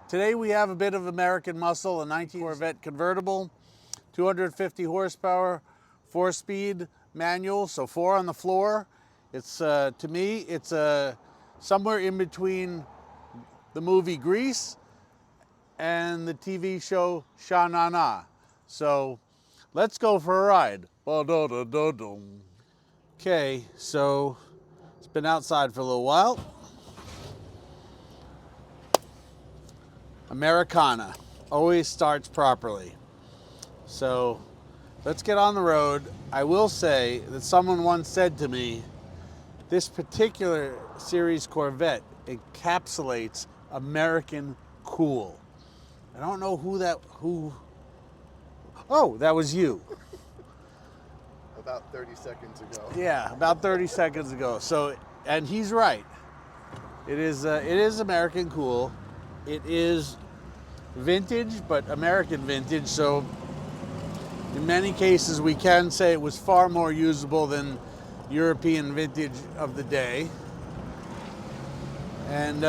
Today we have a bit of American muscle, a 19 Corvette convertible, 250 horsepower, 4-speed manual, so 4 on the floor. It's to me, it's somewhere in between the movie Grease and the TV show Sha Na Na. So let's go for a ride. Okay, so it's been outside for a little while. Americana always starts properly. So let's get on the road. I will say that someone once said to me, this particular series Corvette encapsulates American cool. I don't know oh, that was you. About 30 seconds ago. Yeah, about 30 seconds ago. So, and he's right. It is American cool. It is vintage, but American vintage. So in many cases, we can say it was far more usable than European vintage of the day. And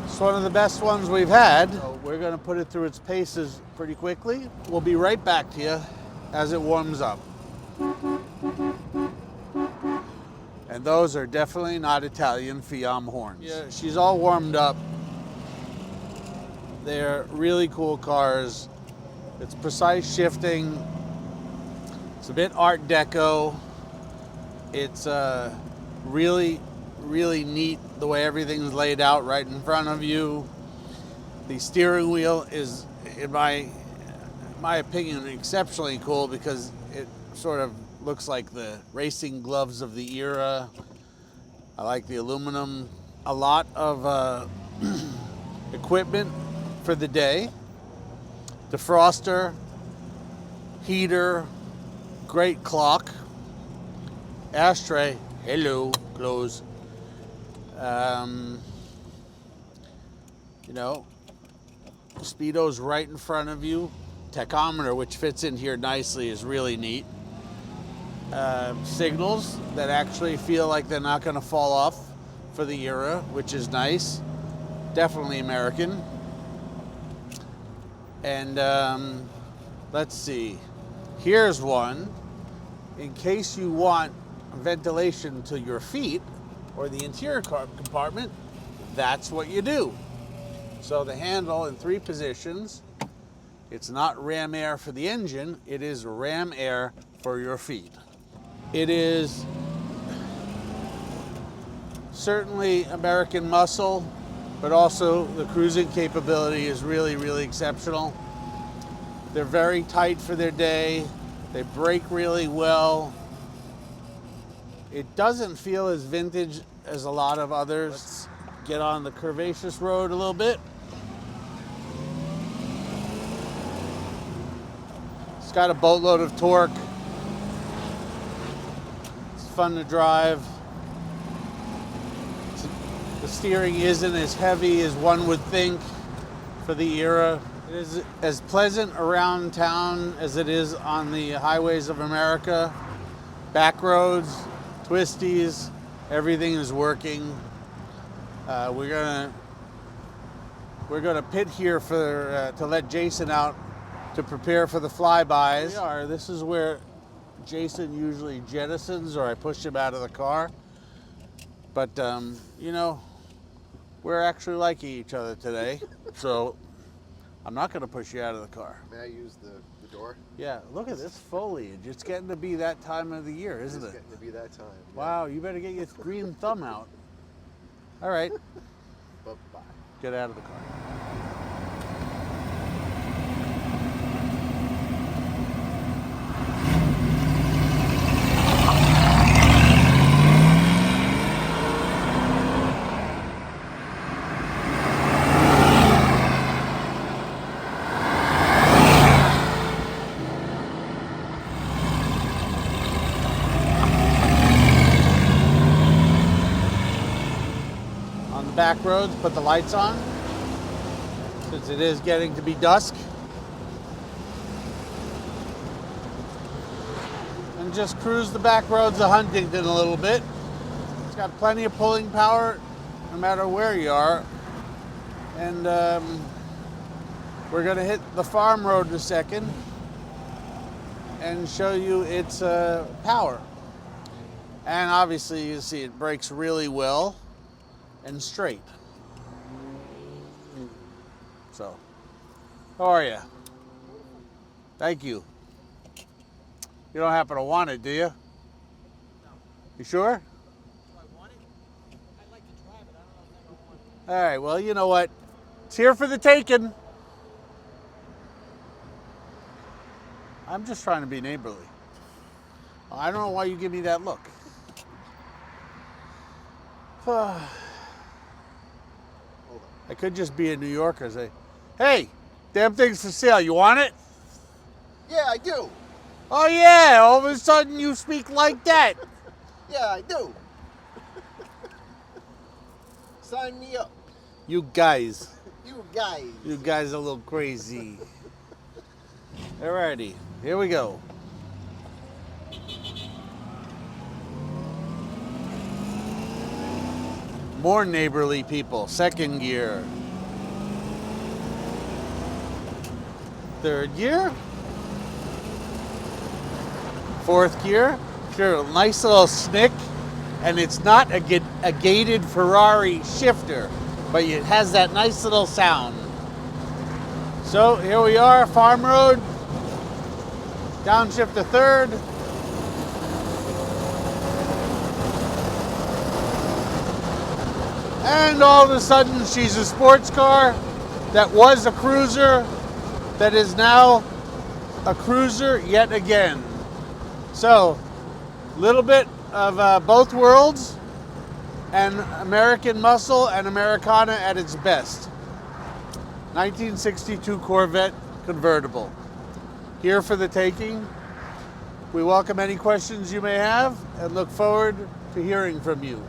it's one of the best ones we've had. So we're going to put it through its paces pretty quickly. We'll be right back to you as it warms up. And those are definitely not Italian Fiam horns. Yeah, she's all warmed up. They're really cool cars. It's precise shifting. It's a bit Art Deco. It's really, really neat the way everything's laid out right in front of you. The steering wheel is, in my opinion, exceptionally cool because it sort of looks like the racing gloves of the era. I like the aluminum. A lot of equipment for the day. Defroster, heater, great clock, ashtray, hello, close. You know, speedo's right in front of you. Tachometer, which fits in here nicely, is really neat. Signals that actually feel like they're not going to fall off for the era, which is nice. Definitely American. And let's see, here's one. In case you want ventilation to your feet or the interior compartment, that's what you do. So the handle in 3 positions. It's not ram air for the engine, it is ram air for your feet. It is certainly American muscle, but also the cruising capability is really, really exceptional. They're very tight for their day. They brake really well. It doesn't feel as vintage as a lot of others. Let's get on the curvaceous road a little bit. It's got a boatload of torque. It's fun to drive. The steering isn't as heavy as one would think for the era. It is as pleasant around town as it is on the highways of America. Back roads, twisties, everything is working. We're gonna pit here for to let Jason out to prepare for the flybys. This is where Jason usually jettisons, or I push him out of the car. But you know, we're actually liking each other today, so I'm not going to push you out of the car. May I use the door? Yeah, look at this foliage. It's getting to be that time of the year, isn't it? It's getting to be that time. Yeah. Wow, you better get your green thumb out. All right. Bye-bye. Get out of the car. Back roads, put the lights on since it is getting to be dusk, and just cruise the back roads of Huntington a little bit. It's got plenty of pulling power no matter where you are. And we're going to hit the farm road in a second and show you its power. And obviously you see it brakes really well and straight. So, how are you? Thank you. You don't happen to want it, do you? No. You sure? Do I want it? I'd like to drive it. I don't know if I want it. All right, well, you know what? It's here for the taking. I'm just trying to be neighborly. I don't know why you give me that look. Hold on. I could just be a New Yorker and say, hey, damn thing's for sale. You want it? Yeah, I do. Oh, yeah. All of a sudden you speak like that. Yeah, I do. Sign me up. You guys. You guys. You guys are a little crazy. Alrighty, here we go. More neighborly people. Second gear. Third gear. Fourth gear. Sure, nice little snick. And it's not a gated Ferrari shifter, but it has that nice little sound. So here we are, farm road. Downshift to third. And all of a sudden she's a sports car that was a cruiser that is now a cruiser yet again. So, a little bit of both worlds, and American muscle and Americana at its best. 1962 Corvette convertible. Here for the taking. We welcome any questions you may have and look forward to hearing from you.